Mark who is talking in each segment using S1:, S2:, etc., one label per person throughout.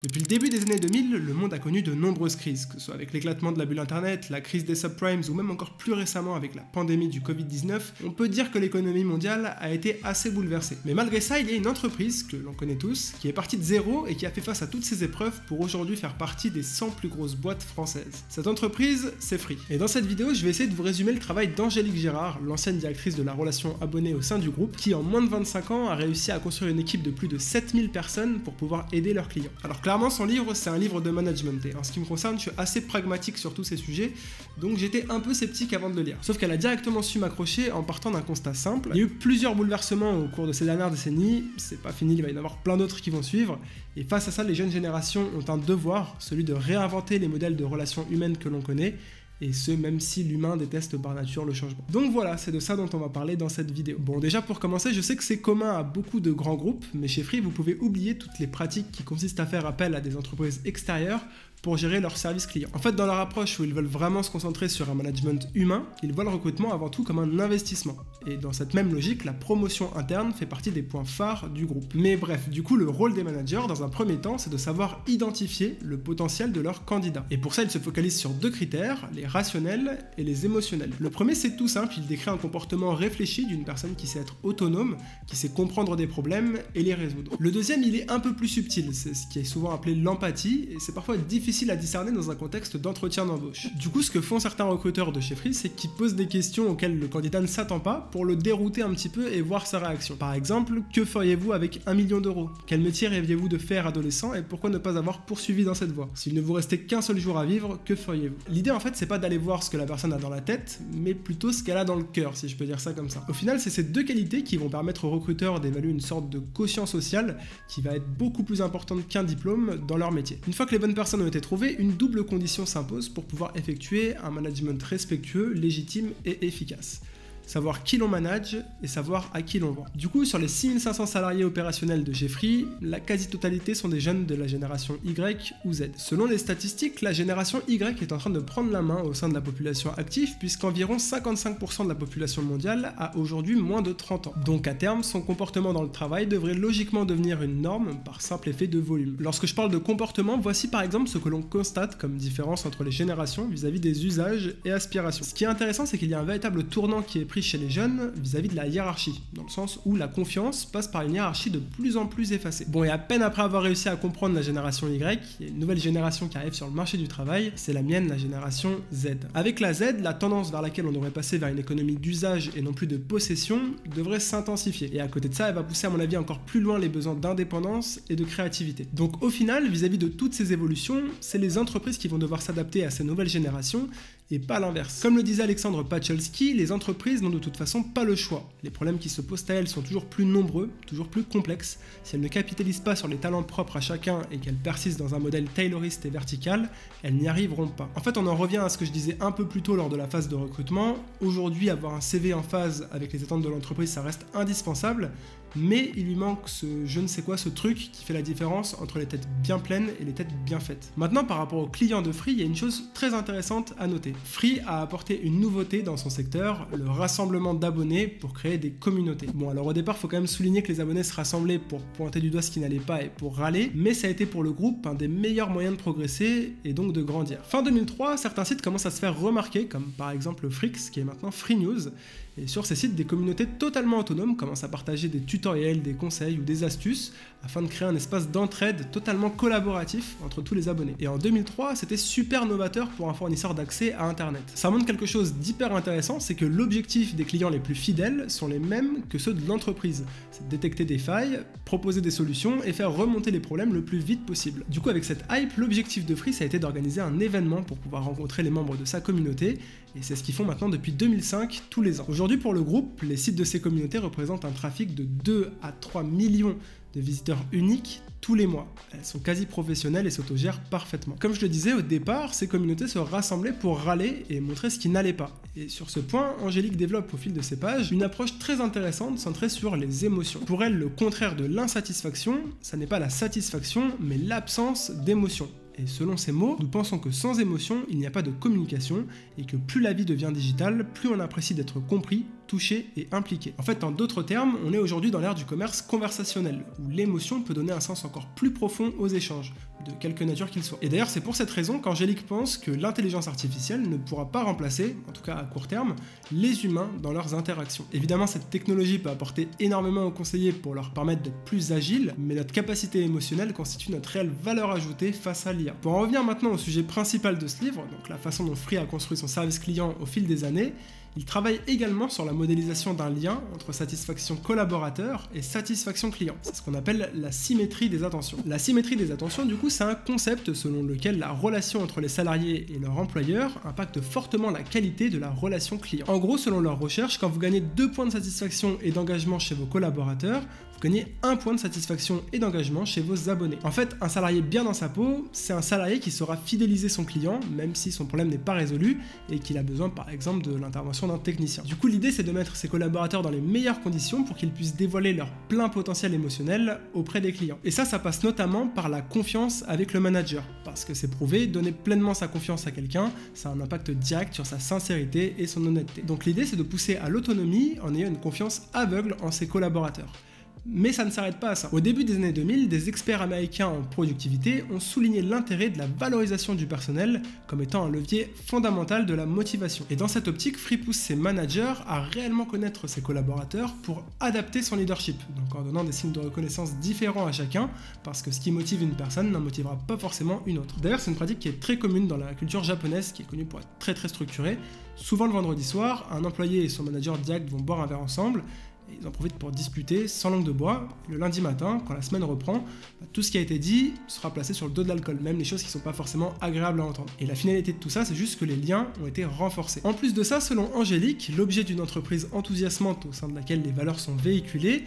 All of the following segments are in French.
S1: Depuis le début des années 2000, le monde a connu de nombreuses crises, que ce soit avec l'éclatement de la bulle internet, la crise des subprimes ou même encore plus récemment avec la pandémie du Covid-19, on peut dire que l'économie mondiale a été assez bouleversée. Mais malgré ça, il y a une entreprise, que l'on connaît tous, qui est partie de zéro et qui a fait face à toutes ces épreuves pour aujourd'hui faire partie des 100 plus grosses boîtes françaises. Cette entreprise, c'est Free. Et dans cette vidéo, je vais essayer de vous résumer le travail d'Angélique Gérard, l'ancienne directrice de la relation abonnée au sein du groupe, qui en moins de 25 ans a réussi à construire une équipe de plus de 7000 personnes pour pouvoir aider leurs clients. Alors clairement, son livre, c'est un livre de management, et en ce qui me concerne, je suis assez pragmatique sur tous ces sujets, donc j'étais un peu sceptique avant de le lire. Sauf qu'elle a directement su m'accrocher en partant d'un constat simple. Il y a eu plusieurs bouleversements au cours de ces dernières décennies, c'est pas fini, il va y en avoir plein d'autres qui vont suivre, et face à ça, les jeunes générations ont un devoir, celui de réinventer les modèles de relations humaines que l'on connaît, et ce même si l'humain déteste par nature le changement. Donc voilà, c'est de ça dont on va parler dans cette vidéo. Bon, déjà pour commencer, je sais que c'est commun à beaucoup de grands groupes, mais chez Free, vous pouvez oublier toutes les pratiques qui consistent à faire appel à des entreprises extérieures pour gérer leur service client. En fait, dans leur approche où ils veulent vraiment se concentrer sur un management humain, ils voient le recrutement avant tout comme un investissement. Et dans cette même logique, la promotion interne fait partie des points phares du groupe. Mais bref, du coup, le rôle des managers, dans un premier temps, c'est de savoir identifier le potentiel de leurs candidats. Et pour ça, ils se focalisent sur deux critères, les rationnels et les émotionnels. Le premier, c'est tout simple, il décrit un comportement réfléchi d'une personne qui sait être autonome, qui sait comprendre des problèmes et les résoudre. Le deuxième, il est un peu plus subtil, c'est ce qui est souvent appelé l'empathie, et c'est parfois difficile à discerner dans un contexte d'entretien d'embauche. Du coup, ce que font certains recruteurs de chez Free, c'est qu'ils posent des questions auxquelles le candidat ne s'attend pas pour le dérouter un petit peu et voir sa réaction. Par exemple, que feriez-vous avec 1 million d'euros? Quel métier rêviez-vous de faire adolescent et pourquoi ne pas avoir poursuivi dans cette voie? S'il ne vous restait qu'un seul jour à vivre, que feriez-vous? L'idée en fait, c'est pas d'aller voir ce que la personne a dans la tête, mais plutôt ce qu'elle a dans le cœur, si je peux dire ça comme ça. Au final, c'est ces deux qualités qui vont permettre aux recruteurs d'évaluer une sorte de quotient social qui va être beaucoup plus importante qu'un diplôme dans leur métier. Une fois que les bonnes personnes ont été trouvées, une double condition s'impose pour pouvoir effectuer un management respectueux, légitime et efficace. Savoir qui l'on manage et savoir à qui l'on vend. Du coup, sur les 6500 salariés opérationnels de chez Free, la quasi-totalité sont des jeunes de la génération Y ou Z. Selon les statistiques, la génération Y est en train de prendre la main au sein de la population active, puisqu'environ 55% de la population mondiale a aujourd'hui moins de 30 ans. Donc à terme, son comportement dans le travail devrait logiquement devenir une norme par simple effet de volume. Lorsque je parle de comportement, voici par exemple ce que l'on constate comme différence entre les générations vis-à-vis des usages et aspirations. Ce qui est intéressant, c'est qu'il y a un véritable tournant qui est pris chez les jeunes vis-à-vis de la hiérarchie, dans le sens où la confiance passe par une hiérarchie de plus en plus effacée. Bon, et à peine après avoir réussi à comprendre la génération Y, il y a une nouvelle génération qui arrive sur le marché du travail, c'est la mienne, la génération Z. Avec la Z, la tendance vers laquelle on devrait passer vers une économie d'usage et non plus de possession devrait s'intensifier. Et à côté de ça, elle va pousser à mon avis encore plus loin les besoins d'indépendance et de créativité. Donc au final, vis-à-vis de toutes ces évolutions, c'est les entreprises qui vont devoir s'adapter à ces nouvelles générations et pas l'inverse. Comme le disait Alexandre Pacholski, les entreprises n'ont de toute façon pas le choix. Les problèmes qui se posent à elles sont toujours plus nombreux, toujours plus complexes. Si elles ne capitalisent pas sur les talents propres à chacun et qu'elles persistent dans un modèle tayloriste et vertical, elles n'y arriveront pas. En fait, on en revient à ce que je disais un peu plus tôt lors de la phase de recrutement. Aujourd'hui, avoir un CV en phase avec les attentes de l'entreprise, ça reste indispensable, mais il lui manque ce je ne sais quoi, ce truc qui fait la différence entre les têtes bien pleines et les têtes bien faites. Maintenant, par rapport aux clients de Free, il y a une chose très intéressante à noter. Free a apporté une nouveauté dans son secteur, le rassemblement d'abonnés pour créer des communautés. Bon, alors au départ, il faut quand même souligner que les abonnés se rassemblaient pour pointer du doigt ce qui n'allait pas et pour râler, mais ça a été pour le groupe un des meilleurs moyens de progresser et donc de grandir. Fin 2003, certains sites commencent à se faire remarquer, comme par exemple Frix, qui est maintenant Free News, et sur ces sites, des communautés totalement autonomes commencent à partager des tutoriels, des conseils ou des astuces afin de créer un espace d'entraide totalement collaboratif entre tous les abonnés. Et en 2003, c'était super novateur pour un fournisseur d'accès à Internet. Ça montre quelque chose d'hyper intéressant, c'est que l'objectif des clients les plus fidèles sont les mêmes que ceux de l'entreprise. C'est de détecter des failles, proposer des solutions et faire remonter les problèmes le plus vite possible. Du coup, avec cette hype, l'objectif de Free, ça a été d'organiser un événement pour pouvoir rencontrer les membres de sa communauté, et c'est ce qu'ils font maintenant depuis 2005, tous les ans. Aujourd'hui, pour le groupe, les sites de ces communautés représentent un trafic de 2 à 3 millions de visiteurs uniques tous les mois. Elles sont quasi professionnelles et s'autogèrent parfaitement. Comme je le disais au départ, ces communautés se rassemblaient pour râler et montrer ce qui n'allait pas. Et sur ce point, Angélique développe au fil de ses pages une approche très intéressante centrée sur les émotions. Pour elle, le contraire de l'insatisfaction, ça n'est pas la satisfaction, mais l'absence d'émotion. Et selon ces mots, nous pensons que sans émotion, il n'y a pas de communication et que plus la vie devient digitale, plus on apprécie d'être compris touché et impliqué. En fait, en d'autres termes, on est aujourd'hui dans l'ère du commerce conversationnel, où l'émotion peut donner un sens encore plus profond aux échanges, de quelque nature qu'ils soient. Et d'ailleurs, c'est pour cette raison qu'Angélique pense que l'intelligence artificielle ne pourra pas remplacer, en tout cas à court terme, les humains dans leurs interactions. Évidemment, cette technologie peut apporter énormément aux conseillers pour leur permettre d'être plus agiles, mais notre capacité émotionnelle constitue notre réelle valeur ajoutée face à l'IA. Pour en revenir maintenant au sujet principal de ce livre, donc la façon dont Free a construit son service client au fil des années, il travaille également sur la modélisation d'un lien entre satisfaction collaborateur et satisfaction client. C'est ce qu'on appelle la symétrie des attentions. La symétrie des attentions, du coup, c'est un concept selon lequel la relation entre les salariés et leur employeur impacte fortement la qualité de la relation client. En gros, selon leurs recherches, quand vous gagnez 2 points de satisfaction et d'engagement chez vos collaborateurs, vous gagnez 1 point de satisfaction et d'engagement chez vos abonnés. En fait, un salarié bien dans sa peau, c'est un salarié qui saura fidéliser son client, même si son problème n'est pas résolu et qu'il a besoin par exemple de l'intervention d'un technicien. Du coup, l'idée c'est de mettre ses collaborateurs dans les meilleures conditions pour qu'ils puissent dévoiler leur plein potentiel émotionnel auprès des clients. Et ça passe notamment par la confiance avec le manager, parce que c'est prouvé, donner pleinement sa confiance à quelqu'un, ça a un impact direct sur sa sincérité et son honnêteté. Donc l'idée c'est de pousser à l'autonomie en ayant une confiance aveugle en ses collaborateurs. Mais ça ne s'arrête pas à ça. Au début des années 2000, des experts américains en productivité ont souligné l'intérêt de la valorisation du personnel comme étant un levier fondamental de la motivation. Et dans cette optique, Free pousse ses managers à réellement connaître ses collaborateurs pour adapter son leadership, donc en donnant des signes de reconnaissance différents à chacun, parce que ce qui motive une personne n'en motivera pas forcément une autre. D'ailleurs, c'est une pratique qui est très commune dans la culture japonaise, qui est connue pour être très structurée. Souvent le vendredi soir, un employé et son manager direct vont boire un verre ensemble, ils en profitent pour discuter sans langue de bois. Le lundi matin, quand la semaine reprend, tout ce qui a été dit sera placé sur le dos de l'alcool, même les choses qui ne sont pas forcément agréables à entendre. Et la finalité de tout ça, c'est juste que les liens ont été renforcés. En plus de ça, selon Angélique, l'objet d'une entreprise enthousiasmante au sein de laquelle les valeurs sont véhiculées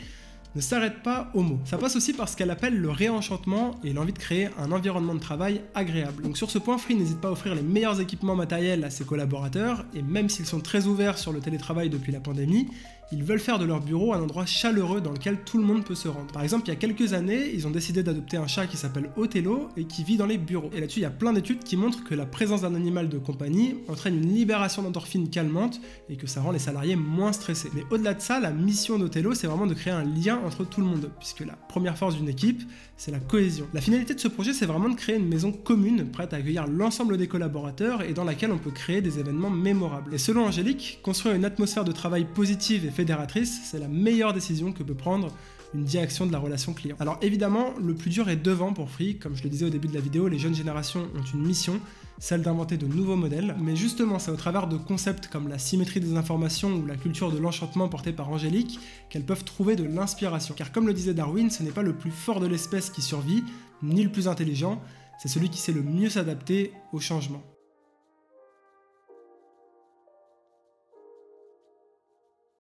S1: ne s'arrête pas aux mots. Ça passe aussi par ce qu'elle appelle le réenchantement et l'envie de créer un environnement de travail agréable. Donc sur ce point, Free n'hésite pas à offrir les meilleurs équipements matériels à ses collaborateurs, et même s'ils sont très ouverts sur le télétravail depuis la pandémie, ils veulent faire de leur bureau un endroit chaleureux dans lequel tout le monde peut se rendre. Par exemple, il y a quelques années, ils ont décidé d'adopter un chat qui s'appelle Othello et qui vit dans les bureaux. Et là-dessus, il y a plein d'études qui montrent que la présence d'un animal de compagnie entraîne une libération d'endorphines calmantes et que ça rend les salariés moins stressés. Mais au-delà de ça, la mission d'Othello, c'est vraiment de créer un lien entre tout le monde, puisque la première force d'une équipe, c'est la cohésion. La finalité de ce projet, c'est vraiment de créer une maison commune, prête à accueillir l'ensemble des collaborateurs et dans laquelle on peut créer des événements mémorables. Et selon Angélique, construire une atmosphère de travail positive et fédératrice, c'est la meilleure décision que peut prendre une direction de la relation client. Alors évidemment, le plus dur est devant pour Free. Comme je le disais au début de la vidéo, les jeunes générations ont une mission, celle d'inventer de nouveaux modèles. Mais justement, c'est au travers de concepts comme la symétrie des informations ou la culture de l'enchantement portée par Angélique qu'elles peuvent trouver de l'inspiration. Car comme le disait Darwin, ce n'est pas le plus fort de l'espèce qui survit, ni le plus intelligent, c'est celui qui sait le mieux s'adapter au changement.